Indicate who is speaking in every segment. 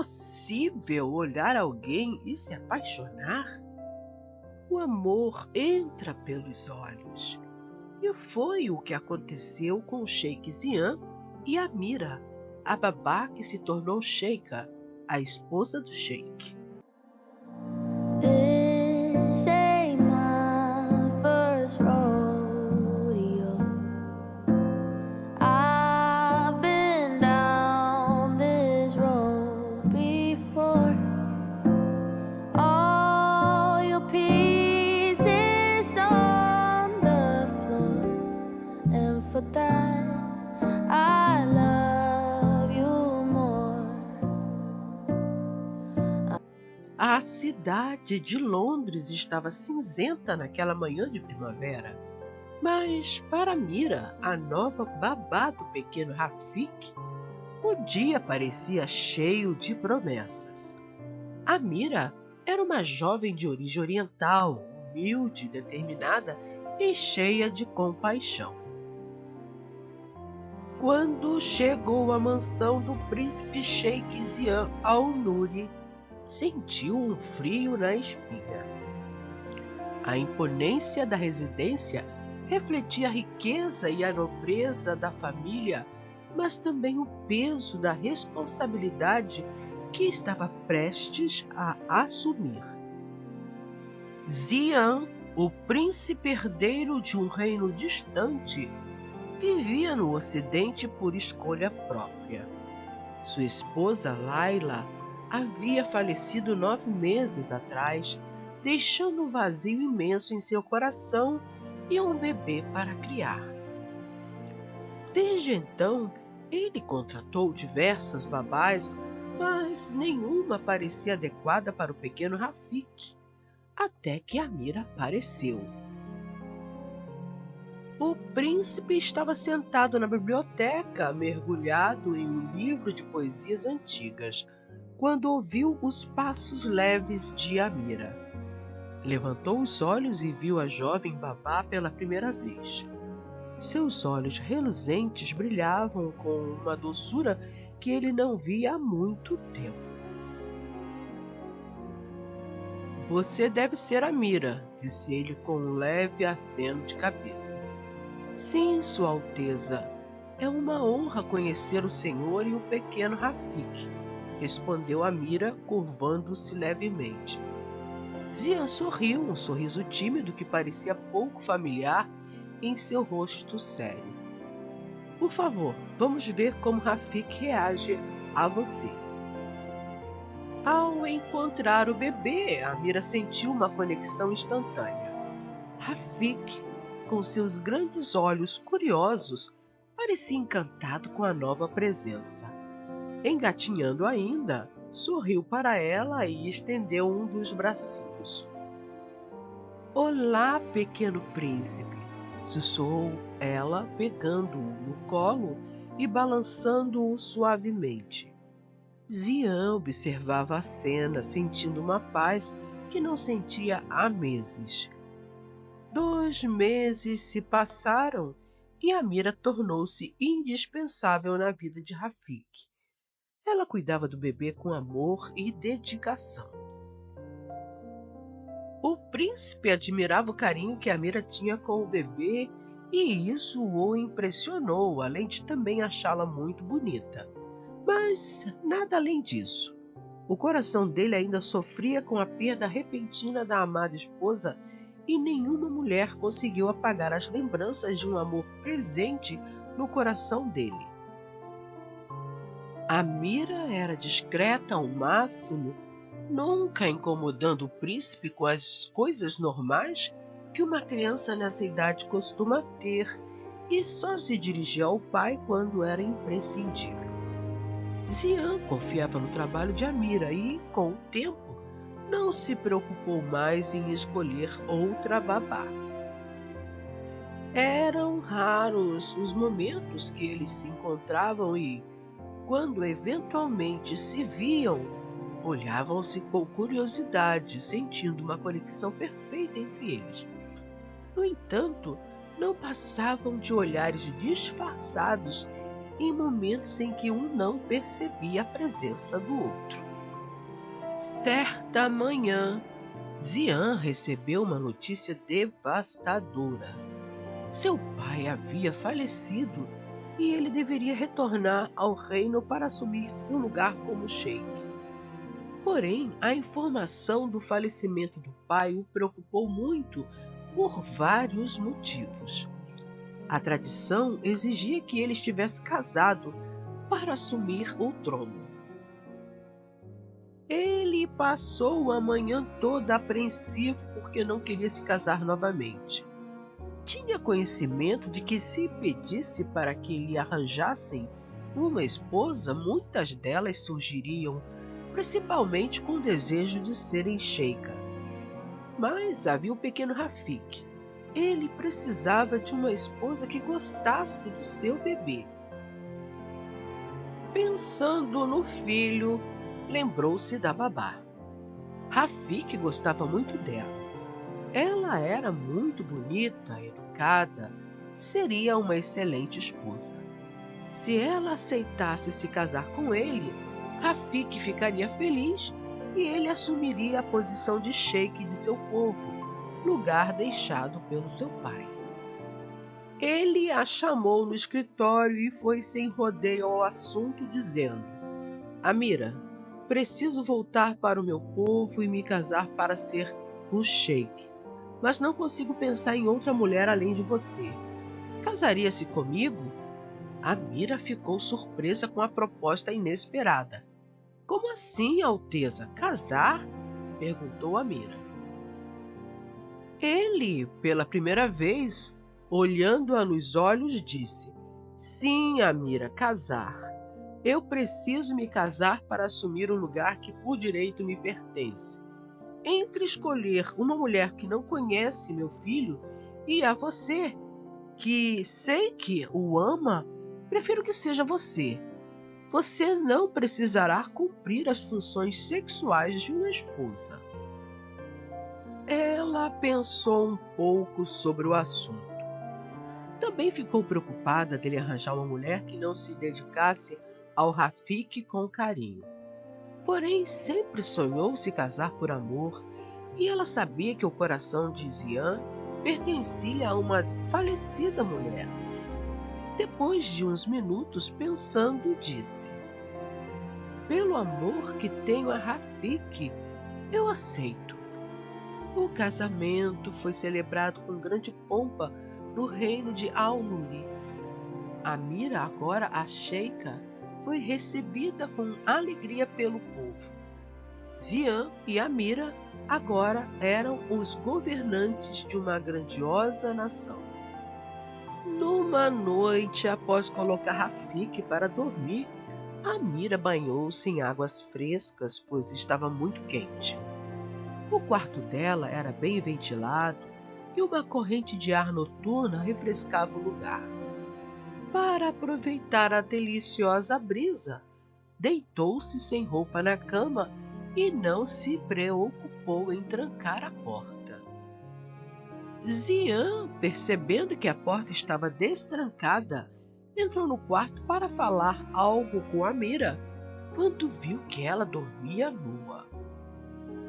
Speaker 1: possível olhar alguém e se apaixonar? O amor entra pelos olhos. E foi o que aconteceu com o Sheik Zian e Amira, a babá que se tornou sheika, a esposa do sheik.
Speaker 2: This ain't my first rodeo. I've been down this road before. All your pieces on the floor, and for that I love you more.
Speaker 1: A cidade de Londres estava cinzenta naquela manhã de primavera, mas para Mira, a nova babá do pequeno Rafik, o dia parecia cheio de promessas. A Mira era uma jovem de origem oriental, humilde, determinada e cheia de compaixão. Quando chegou à mansão do príncipe Sheik Zian Al-Nuri, sentiu um frio na espinha. A imponência da residência refletia a riqueza e a nobreza da família, mas também o peso da responsabilidade que estava prestes a assumir. Zian, o príncipe herdeiro de um reino distante, vivia no Ocidente por escolha própria. Sua esposa, Laila, havia falecido 9 meses atrás, deixando um vazio imenso em seu coração e um bebê para criar. Desde então, ele contratou diversas babás, mas nenhuma parecia adequada para o pequeno Rafik, até que Amira apareceu. O príncipe estava sentado na biblioteca, mergulhado em um livro de poesias antigas, quando ouviu os passos leves de Amira. Levantou os olhos e viu a jovem babá pela primeira vez. Seus olhos reluzentes brilhavam com uma doçura que ele não via há muito tempo. "Você deve ser Amira", disse ele com um leve aceno de cabeça. "Sim, Sua Alteza. É uma honra conhecer o senhor e o pequeno Rafik", respondeu Amira, curvando-se levemente. Zian sorriu, um sorriso tímido que parecia pouco familiar em seu rosto sério. "Por favor, vamos ver como Rafik reage a você." Ao encontrar o bebê, Amira sentiu uma conexão instantânea. Rafik, com seus grandes olhos curiosos, parecia encantado com a nova presença. Engatinhando ainda, sorriu para ela e estendeu um dos bracinhos. "Olá, pequeno príncipe", sussurrou ela, pegando-o no colo e balançando-o suavemente. Zian observava a cena, sentindo uma paz que não sentia há meses. 2 meses se passaram e Amira tornou-se indispensável na vida de Rafik. Ela cuidava do bebê com amor e dedicação. O príncipe admirava o carinho que Amira tinha com o bebê e isso o impressionou, além de também achá-la muito bonita. Mas nada além disso. O coração dele ainda sofria com a perda repentina da amada esposa e nenhuma mulher conseguiu apagar as lembranças de um amor presente no coração dele. Amira era discreta ao máximo, nunca incomodando o príncipe com as coisas normais que uma criança nessa idade costuma ter, e só se dirigia ao pai quando era imprescindível. Zian confiava no trabalho de Amira e, com o tempo, não se preocupou mais em escolher outra babá. Eram raros os momentos que eles se encontravam e, quando eventualmente se viam, olhavam-se com curiosidade, sentindo uma conexão perfeita entre eles. No entanto, não passavam de olhares disfarçados em momentos em que um não percebia a presença do outro. Certa manhã, Zian recebeu uma notícia devastadora. Seu pai havia falecido e ele deveria retornar ao reino para assumir seu lugar como sheik. Porém, a informação do falecimento do pai o preocupou muito por vários motivos. A tradição exigia que ele estivesse casado para assumir o trono. Ele passou a manhã toda apreensivo porque não queria se casar novamente. Tinha conhecimento de que se pedisse para que lhe arranjassem uma esposa, muitas delas surgiriam, principalmente com o desejo de serem sheika. Mas havia o pequeno Rafik. Ele precisava de uma esposa que gostasse do seu bebê. Pensando no filho, lembrou-se da babá. Rafik gostava muito dela. Ela era muito bonita, educada, seria uma excelente esposa. Se ela aceitasse se casar com ele, Rafik ficaria feliz e ele assumiria a posição de sheik de seu povo, lugar deixado pelo seu pai. Ele a chamou no escritório e foi sem rodeio ao assunto, dizendo: Amira, preciso voltar para o meu povo e me casar para ser o sheik, mas não consigo pensar em outra mulher além de você. Casaria-se comigo? Amira ficou surpresa com a proposta inesperada. Como assim, Alteza? Casar? Perguntou Amira. Ele, pela primeira vez, olhando-a nos olhos, disse: Sim, Amira, casar. Eu preciso me casar para assumir o lugar que por direito me pertence. Entre escolher uma mulher que não conhece meu filho e a você, que sei que o ama, prefiro que seja você. Você não precisará cumprir as funções sexuais de uma esposa. Ela pensou um pouco sobre o assunto. Também ficou preocupada dele arranjar uma mulher que não se dedicasse ao Rafik com carinho. Porém, sempre sonhou se casar por amor, e ela sabia que o coração de Zian pertencia a uma falecida mulher. Depois de uns minutos pensando, disse: Pelo amor que tenho a Rafik, eu aceito. O casamento foi celebrado com grande pompa no reino de Al-Nuri. Amira, agora a sheika, foi recebida com alegria pelo povo. Zian e Amira agora eram os governantes de uma grandiosa nação. Numa noite, após colocar Rafik para dormir, Amira banhou-se em águas frescas, pois estava muito quente. O quarto dela era bem ventilado e uma corrente de ar noturna refrescava o lugar. Para aproveitar a deliciosa brisa, deitou-se sem roupa na cama e não se preocupou em trancar a porta. Zian, percebendo que a porta estava destrancada, entrou no quarto para falar algo com Amira, quando viu que ela dormia nua.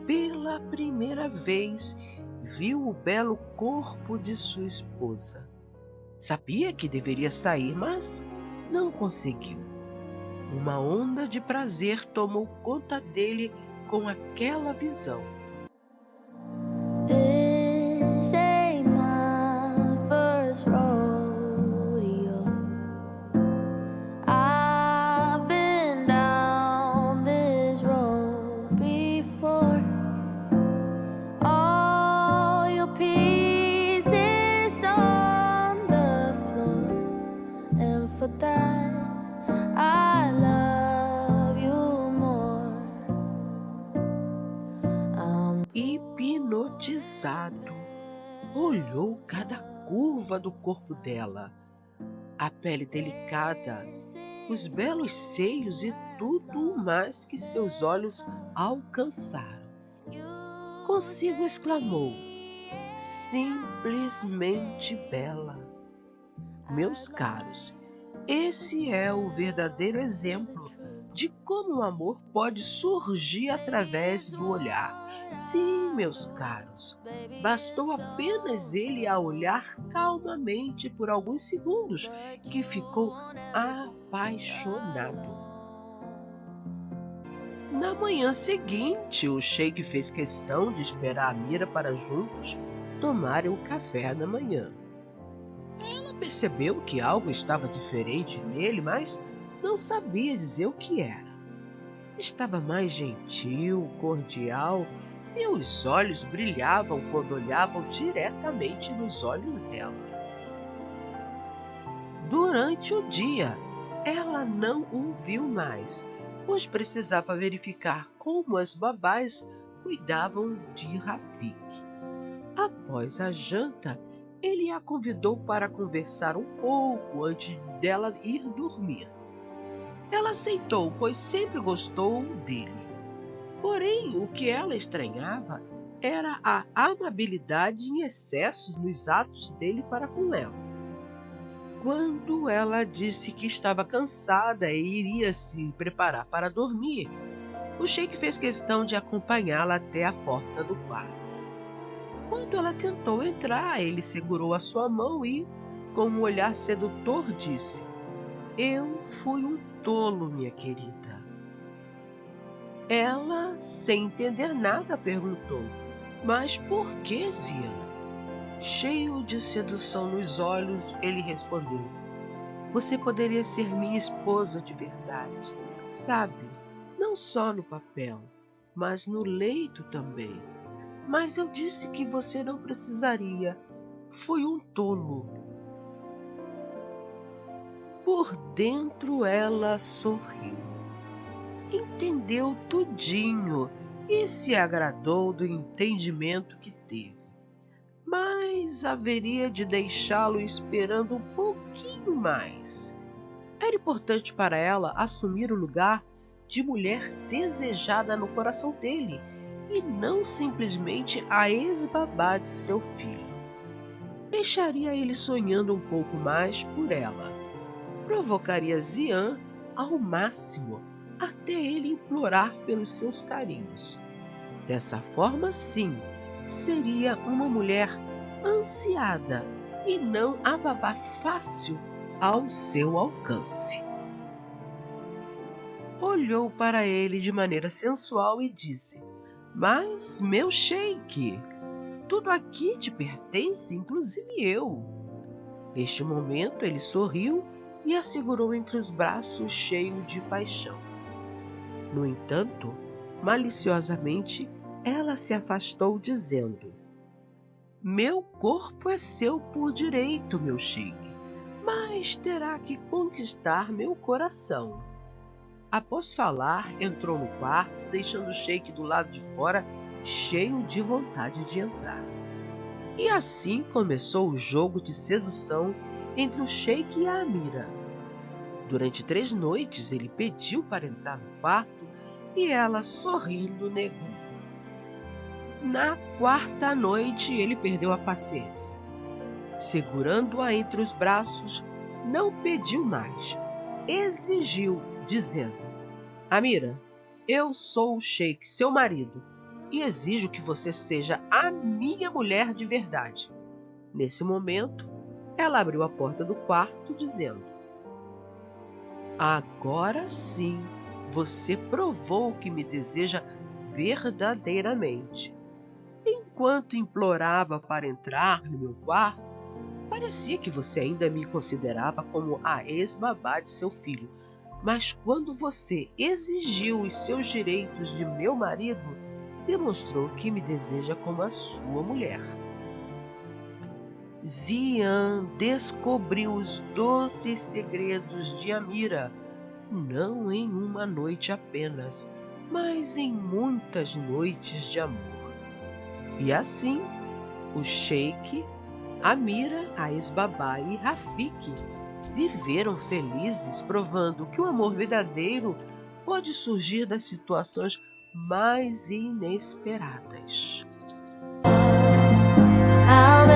Speaker 1: Pela primeira vez, viu o belo corpo de sua esposa. Sabia que deveria sair, mas não conseguiu. Uma onda de prazer tomou conta dele com aquela visão.
Speaker 2: This ain't my first rodeo. I've been down this road before. All your pieces on the floor, and for that I love you more.
Speaker 1: Hipnotizado, olhou cada curva do corpo dela, a pele delicada, os belos seios e tudo o mais que seus olhos alcançaram. Consigo exclamou: simplesmente bela. Meus caros, esse é o verdadeiro exemplo de como o amor pode surgir através do olhar. Sim, meus caros, bastou apenas ele a olhar calmamente por alguns segundos que ficou apaixonado. Na manhã seguinte, o Sheik fez questão de esperar a Mira para juntos tomarem o café da manhã. Ela percebeu que algo estava diferente nele, mas não sabia dizer o que era. Estava mais gentil, cordial, e os olhos brilhavam quando olhavam diretamente nos olhos dela. Durante o dia, ela não o viu mais, pois precisava verificar como as babás cuidavam de Rafik. Após a janta, ele a convidou para conversar um pouco antes dela ir dormir. Ela aceitou, pois sempre gostou dele. Porém, o que ela estranhava era a amabilidade em excesso nos atos dele para com ela. Quando ela disse que estava cansada e iria se preparar para dormir, o Sheik fez questão de acompanhá-la até a porta do quarto. Quando ela tentou entrar, ele segurou a sua mão e, com um olhar sedutor, disse: "Eu fui um tolo, minha querida." Ela, sem entender nada, perguntou: "Mas por que, Zian?" Cheio de sedução nos olhos, ele respondeu: "Você poderia ser minha esposa de verdade, sabe? Não só no papel, mas no leito também. Mas eu disse que você não precisaria. Fui um tolo." Por dentro ela sorriu. Entendeu tudinho e se agradou do entendimento que teve. Mas haveria de deixá-lo esperando um pouquinho mais. Era importante para ela assumir o lugar de mulher desejada no coração dele e não simplesmente a ex-babá de seu filho. Deixaria ele sonhando um pouco mais por ela. Provocaria Zian ao máximo até ele implorar pelos seus carinhos. Dessa forma, sim, seria uma mulher ansiada e não a babá fácil ao seu alcance. Olhou para ele de maneira sensual e disse: "Mas, meu Sheik, tudo aqui te pertence, inclusive eu." Neste momento, ele sorriu e a segurou entre os braços, cheio de paixão. No entanto, maliciosamente, ela se afastou, dizendo: "Meu corpo é seu por direito, meu Sheik, mas terá que conquistar meu coração." Após falar, entrou no quarto, deixando o Sheik do lado de fora, cheio de vontade de entrar. E assim começou o jogo de sedução entre o Sheik e a Amira. Durante 3 noites, ele pediu para entrar no quarto e ela, sorrindo, negou. Na 4ª noite, ele perdeu a paciência. Segurando-a entre os braços, não pediu mais. Exigiu, dizendo: "Amira, eu sou o Sheik, seu marido, e exijo que você seja a minha mulher de verdade." Nesse momento, ela abriu a porta do quarto, dizendo: "Agora sim, você provou que me deseja verdadeiramente." Enquanto implorava para entrar no meu quarto, parecia que você ainda me considerava como a ex-babá de seu filho. Mas quando você exigiu os seus direitos de meu marido, demonstrou que me deseja como a sua mulher." Zian descobriu os doces segredos de Amira, não em uma noite apenas, mas em muitas noites de amor. E assim, o Sheik, Amira, a ex-babá e Rafik viveram felizes, provando que o amor verdadeiro pode surgir das situações mais inesperadas.
Speaker 2: How